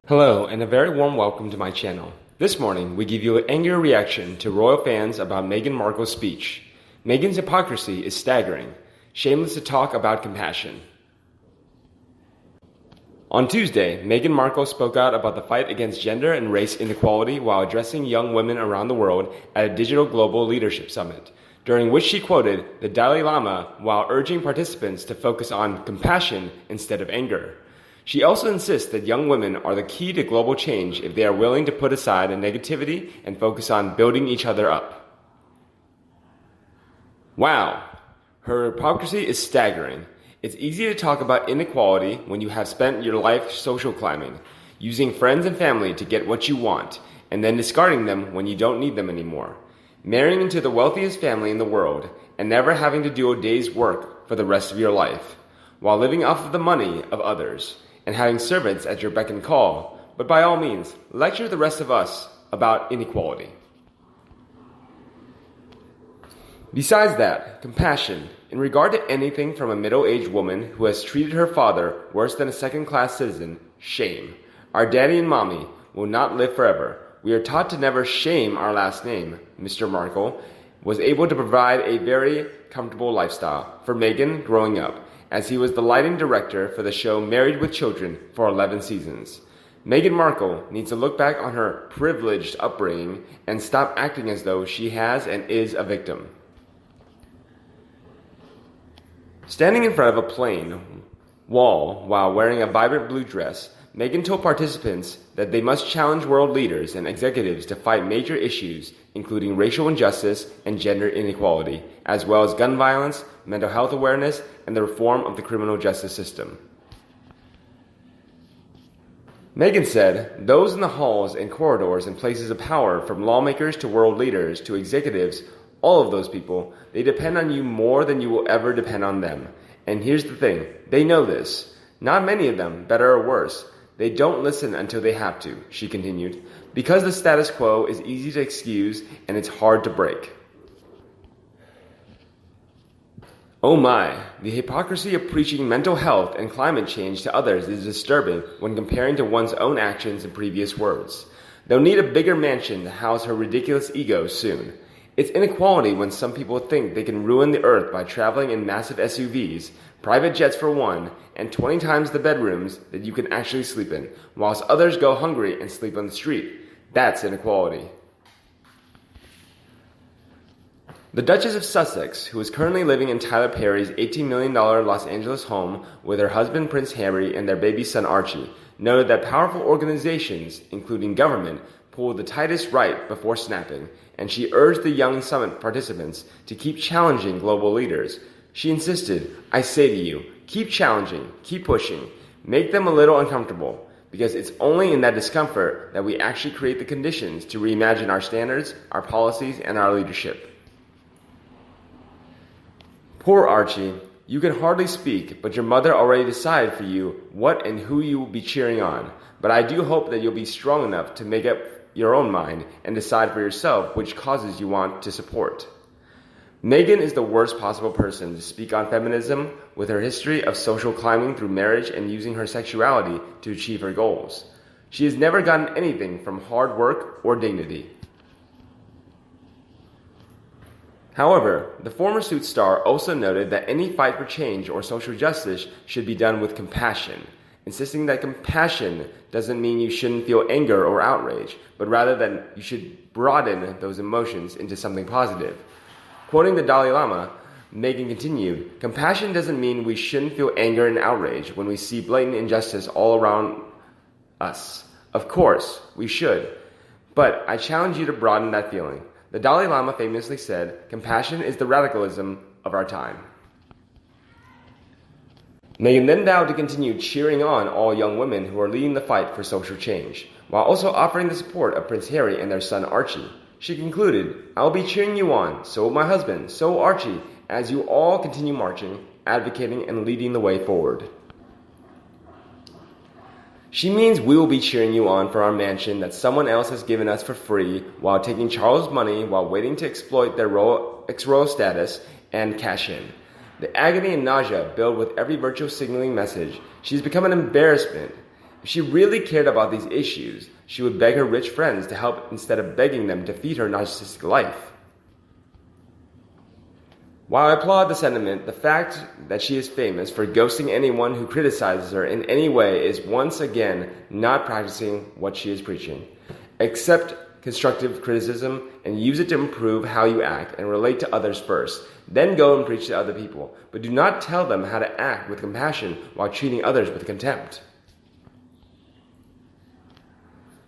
Hello, and a very warm welcome to my channel. This morning, we give you an angry reaction to royal fans about Meghan Markle's speech. Meghan's hypocrisy is staggering. Shameless to talk about compassion. On Tuesday, Meghan Markle spoke out about the fight against gender and race inequality while addressing young women around the world at a digital global leadership summit, during which she quoted the Dalai Lama while urging participants to focus on compassion instead of anger. She also insists that young women are the key to global change if they are willing to put aside negativity and focus on building each other up. Wow, her hypocrisy is staggering. It's easy to talk about inequality when you have spent your life social climbing, using friends and family to get what you want, and then discarding them when you don't need them anymore. Marrying into the wealthiest family in the world and never having to do a day's work for the rest of your life, while living off of the money of others and having servants at your beck and call, but by all means, lecture the rest of us about inequality. Besides that, compassion, in regard to anything from a middle-aged woman who has treated her father worse than a second-class citizen, shame. Our daddy and mommy will not live forever. We are taught to never shame our last name. Mr. Markle was able to provide a very comfortable lifestyle for Meghan growing up, as he was the lighting director for the show Married with Children for 11 seasons. Meghan Markle needs to look back on her privileged upbringing and stop acting as though she has and is a victim. Standing in front of a plain wall while wearing a vibrant blue dress, Meghan told participants that they must challenge world leaders and executives to fight major issues, including racial injustice and gender inequality, as well as gun violence, mental health awareness, and the reform of the criminal justice system. Meghan said, "Those in the halls and corridors and places of power, from lawmakers to world leaders to executives, all of those people, they depend on you more than you will ever depend on them. And here's the thing, they know this. Not many of them, better or worse. They don't listen until they have to," she continued, "because the status quo is easy to excuse and it's hard to break." Oh my, the hypocrisy of preaching mental health and climate change to others is disturbing when comparing to one's own actions and previous words. They'll need a bigger mansion to house her ridiculous ego soon. It's inequality when some people think they can ruin the earth by traveling in massive SUVs, private jets for one, and 20 times the bedrooms that you can actually sleep in, whilst others go hungry and sleep on the street. That's inequality. The Duchess of Sussex, who is currently living in Tyler Perry's $18 million Los Angeles home with her husband Prince Harry and their baby son Archie, noted that powerful organizations, including government, pull the tightest right before snapping, and she urged the young summit participants to keep challenging global leaders. She insisted, "I say to you, keep challenging, keep pushing, make them a little uncomfortable, because it's only in that discomfort that we actually create the conditions to reimagine our standards, our policies, and our leadership." Poor Archie, you can hardly speak, but your mother already decided for you what and who you will be cheering on. But I do hope that you'll be strong enough to make up your own mind and decide for yourself which causes you want to support. Meghan is the worst possible person to speak on feminism, with her history of social climbing through marriage and using her sexuality to achieve her goals. She has never gotten anything from hard work or dignity. However, the former Suits star also noted that any fight for change or social justice should be done with compassion, insisting that compassion doesn't mean you shouldn't feel anger or outrage, but rather that you should broaden those emotions into something positive. Quoting the Dalai Lama, Meghan continued, "Compassion doesn't mean we shouldn't feel anger and outrage when we see blatant injustice all around us. Of course, we should. But I challenge you to broaden that feeling." The Dalai Lama famously said, "Compassion is the radicalism of our time." Meghan then vowed to continue cheering on all young women who are leading the fight for social change, while also offering the support of Prince Harry and their son Archie. She concluded, "I will be cheering you on, so will my husband, so will Archie, as you all continue marching, advocating, and leading the way forward." She means we will be cheering you on for our mansion that someone else has given us for free while taking Charles' money while waiting to exploit their ex-royal status and cash in. The agony and nausea build with every virtue signaling message. She's become an embarrassment If she really cared about these issues, she would beg her rich friends to help instead of begging them to feed her narcissistic life. While I applaud the sentiment, the fact that she is famous for ghosting anyone who criticizes her in any way is once again not practicing what she is preaching. Accept constructive criticism and use it to improve how you act and relate to others first. Then go and preach to other people, but do not tell them how to act with compassion while treating others with contempt.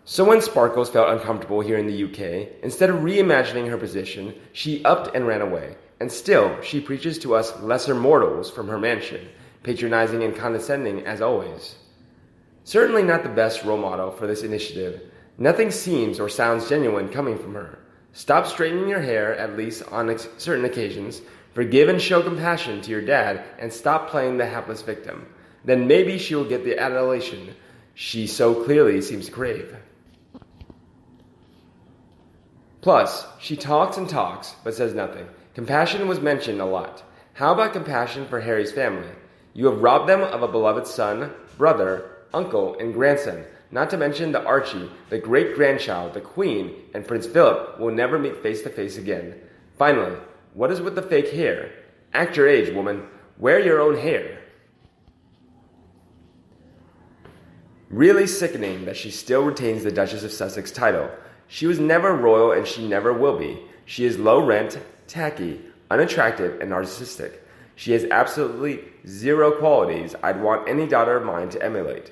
So when Sparkles felt uncomfortable here in the UK, instead of reimagining her position, she upped and ran away. And still, she preaches to us lesser mortals from her mansion, patronizing and condescending as always. Certainly not the best role model for this initiative. Nothing seems or sounds genuine coming from her. Stop straightening your hair, at least on certain occasions. Forgive and show compassion to your dad, and stop playing the hapless victim. Then maybe she will get the adulation she so clearly seems to crave. Plus, she talks and talks, but says nothing. Compassion was mentioned a lot. How about compassion for Harry's family? You have robbed them of a beloved son, brother, uncle, and grandson, not to mention the Archie, the great-grandchild, the Queen, and Prince Philip will never meet face-to-face again. Finally, what is with the fake hair? Act your age, woman. Wear your own hair. Really sickening that she still retains the Duchess of Sussex title. She was never royal and she never will be. She is low rent, tacky, unattractive, and narcissistic. She has absolutely zero qualities I'd want any daughter of mine to emulate.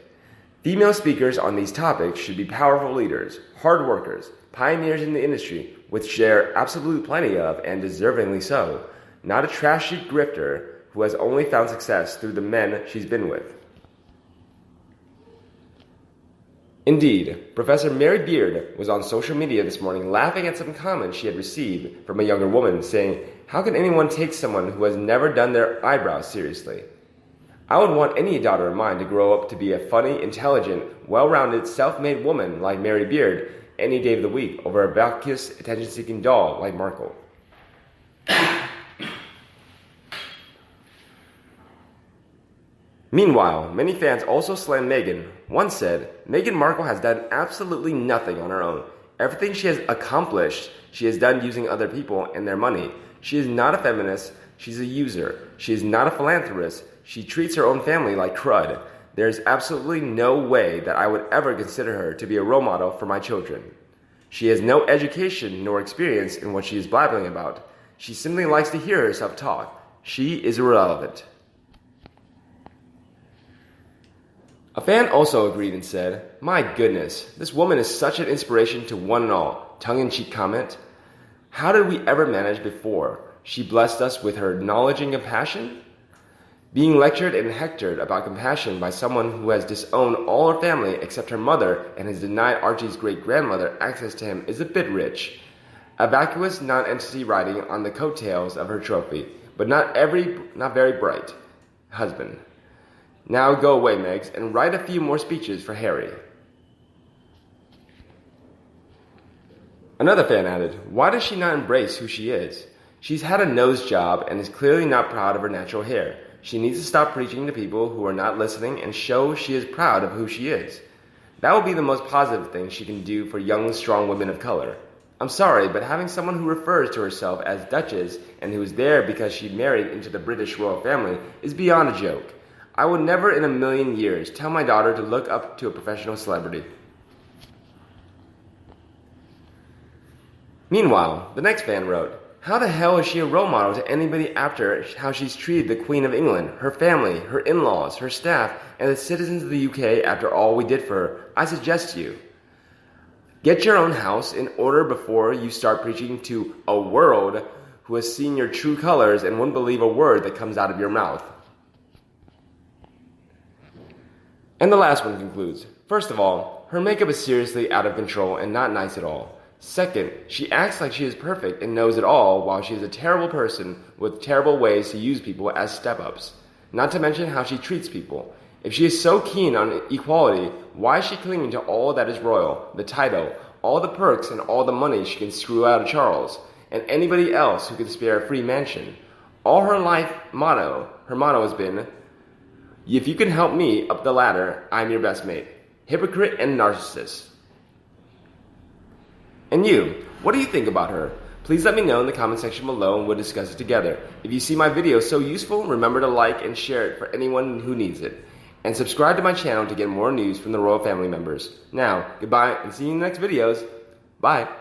Female speakers on these topics should be powerful leaders, hard workers, pioneers in the industry, which there are absolutely plenty of and deservingly so, not a trashy grifter who has only found success through the men she's been with. Indeed, Professor Mary Beard was on social media this morning laughing at some comments she had received from a younger woman saying, "How can anyone take someone who has never done their eyebrows seriously?" I would want any daughter of mine to grow up to be a funny, intelligent, well-rounded, self-made woman like Mary Beard any day of the week over a vacuous, attention-seeking doll like Markle. Meanwhile, many fans also slammed Meghan. One said, Meghan Markle has done absolutely nothing on her own. Everything she has accomplished, she has done using other people and their money. She is not a feminist, she's a user. She is not a philanthropist, she treats her own family like crud. There is absolutely no way that I would ever consider her to be a role model for my children. She has no education nor experience in what she is blabbing about. She simply likes to hear herself talk. She is irrelevant. A fan also agreed and said, "My goodness, this woman is such an inspiration to one and all." Tongue-in-cheek comment. How did we ever manage before? She blessed us with her knowledge and compassion? Being lectured and hectored about compassion by someone who has disowned all her family except her mother and has denied Archie's great-grandmother access to him is a bit rich. A vacuous non-entity riding on the coattails of her trophy, but not very bright husband. Now go away, Megs, and write a few more speeches for Harry. Another fan added, why does she not embrace who she is? She's had a nose job and is clearly not proud of her natural hair. She needs to stop preaching to people who are not listening and show she is proud of who she is. That will be the most positive thing she can do for young, strong women of color. I'm sorry, but having someone who refers to herself as Duchess and who is there because she married into the British royal family is beyond a joke. I would never in a million years tell my daughter to look up to a professional celebrity. Meanwhile, the next fan wrote, how the hell is she a role model to anybody after how she's treated the Queen of England, her family, her in-laws, her staff, and the citizens of the UK after all we did for her? I suggest you get your own house in order before you start preaching to a world who has seen your true colors and wouldn't believe a word that comes out of your mouth. And the last one concludes, first of all, her makeup is seriously out of control and not nice at all. Second, she acts like she is perfect and knows it all while she is a terrible person with terrible ways to use people as step-ups. Not to mention how she treats people. If she is so keen on equality, why is she clinging to all that is royal, the title, all the perks and all the money she can screw out of Charles, and anybody else who can spare a free mansion? All her motto has been, if you can help me up the ladder, I'm your best mate. hypocrite and narcissist. And you, what do you think about her? Please let me know in the comment section below and we'll discuss it together. If you see my video so useful, remember to like and share it for anyone who needs it. And subscribe to my channel to get more news from the royal family members. Now, goodbye and see you in the next videos. Bye.